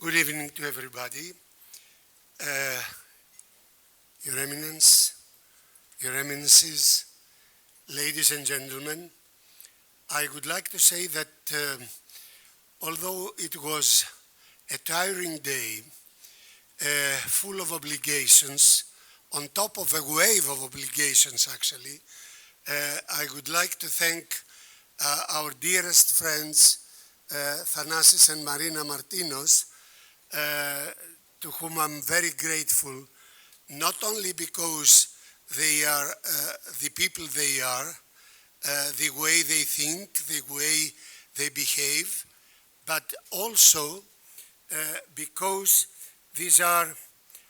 Good evening to everybody. Your Eminence, Your Eminences, ladies and gentlemen, I would like to say that although it was a tiring day, full of obligations, on top of a wave of obligations actually, I would like to thank our dearest friends, Athanasios and Marina Martinos, to whom I'm very grateful, not only because they are the people they are, the way they think, the way they behave, but also because these are,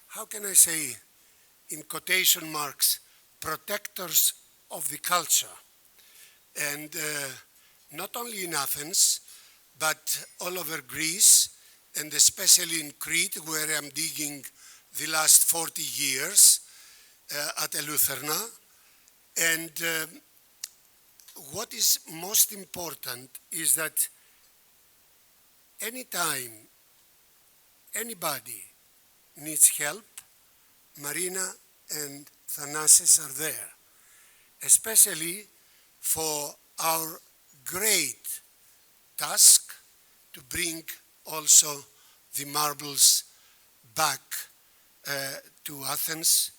how can I say, in quotation marks, protectors of the culture. And not only in Athens, but all over Greece, and especially in Crete, where I'm digging the last 40 years at Eleutheria. And what is most important is that anytime anybody needs help, Marina and Thanasis are there, especially for our great task to bring also the marbles back to Athens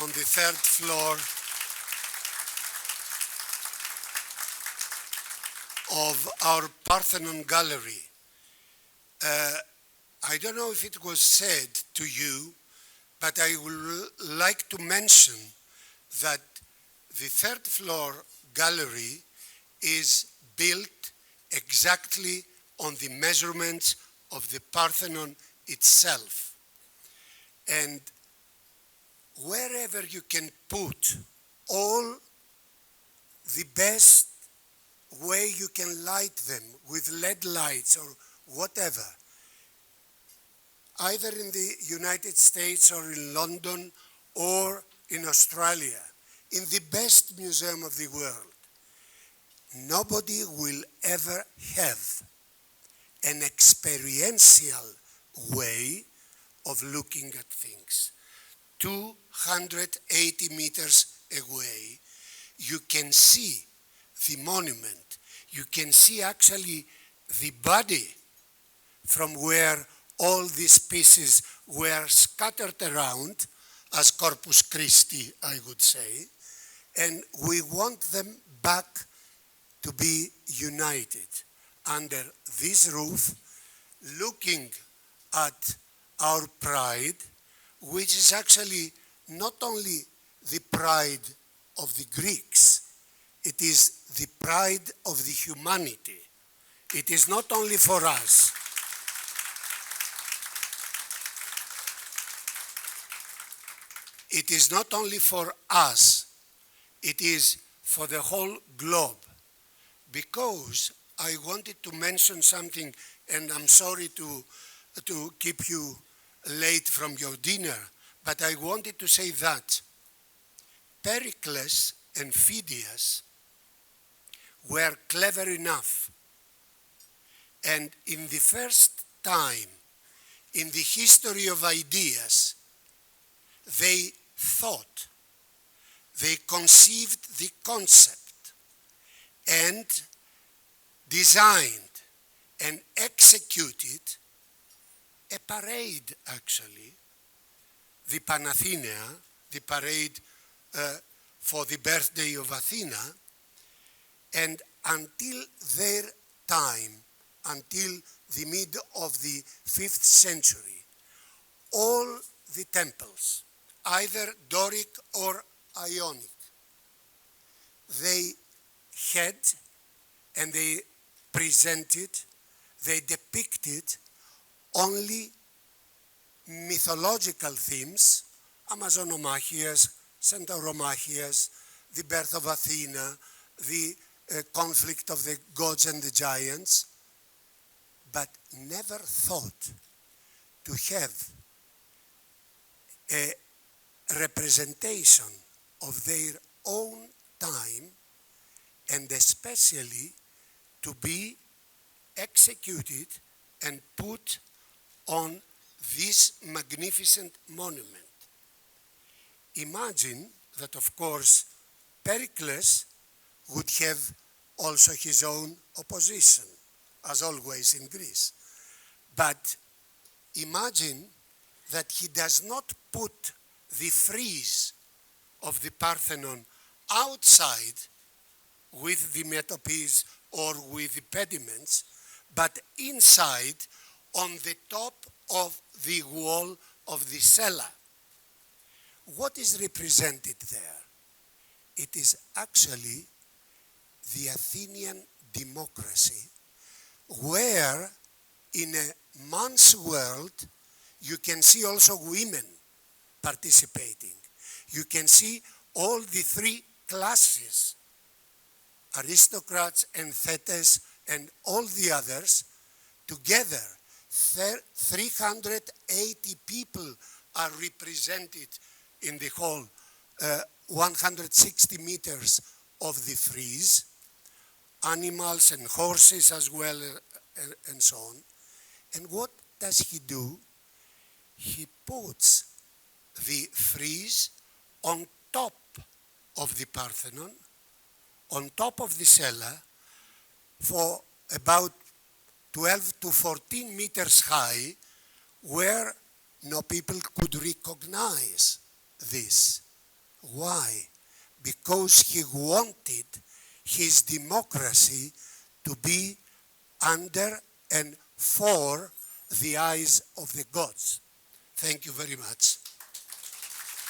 on the third floor of our Parthenon Gallery. I don't know if it was said to you, but I would like to mention that the third floor gallery is built exactly on the measurements of the Parthenon itself. And wherever you can put all the best way you can light them with LED lights or whatever, either in the United States or in London or in Australia, in the best museum of the world, nobody will ever have an experiential way of looking at things. 280 meters away, you can see the monument. You can see actually the body from where all these pieces were scattered around as Corpus Christi, I would say, and we want them back to be united under this roof, looking at our pride, which is actually not only the pride of the Greeks, it is the pride of the humanity. It is not only for us. It is not only for us, it is for the whole globe. Because I wanted to mention something, and I'm sorry to keep you late from your dinner, but I wanted to say that Pericles and Phidias were clever enough, and in the first time in the history of ideas, they thought, they conceived the concept, and designed and executed a parade, actually, the Panathenaea, the parade for the birthday of Athena, and until their time, until the mid of the 5th century, all the temples, either Doric or Ionic, they had and they presented, they depicted only mythological themes, Amazonomachias, Centauromachias, the birth of Athena, the conflict of the gods and the giants, but never thought to have a representation of their own time, and especially to be executed and put on this magnificent monument. Imagine that, of course, Pericles would have also his own opposition, as always in Greece. But imagine that he does not put the frieze of the Parthenon outside with the metopes or with the pediments, but inside on the top of the wall of the cella. What is represented there? It is actually the Athenian democracy, where in a man's world you can see also women participating. You can see all the three classes, aristocrats and thetes and all the others, together. 380 people are represented in the whole 160 meters of the frieze, animals and horses as well, and so on. And what does he do? He puts the frieze on top of the Parthenon, on top of the cella, for about 12 to 14 meters high, where no people could recognize this. Why? Because he wanted his democracy to be under and for the eyes of the gods. Thank you very much.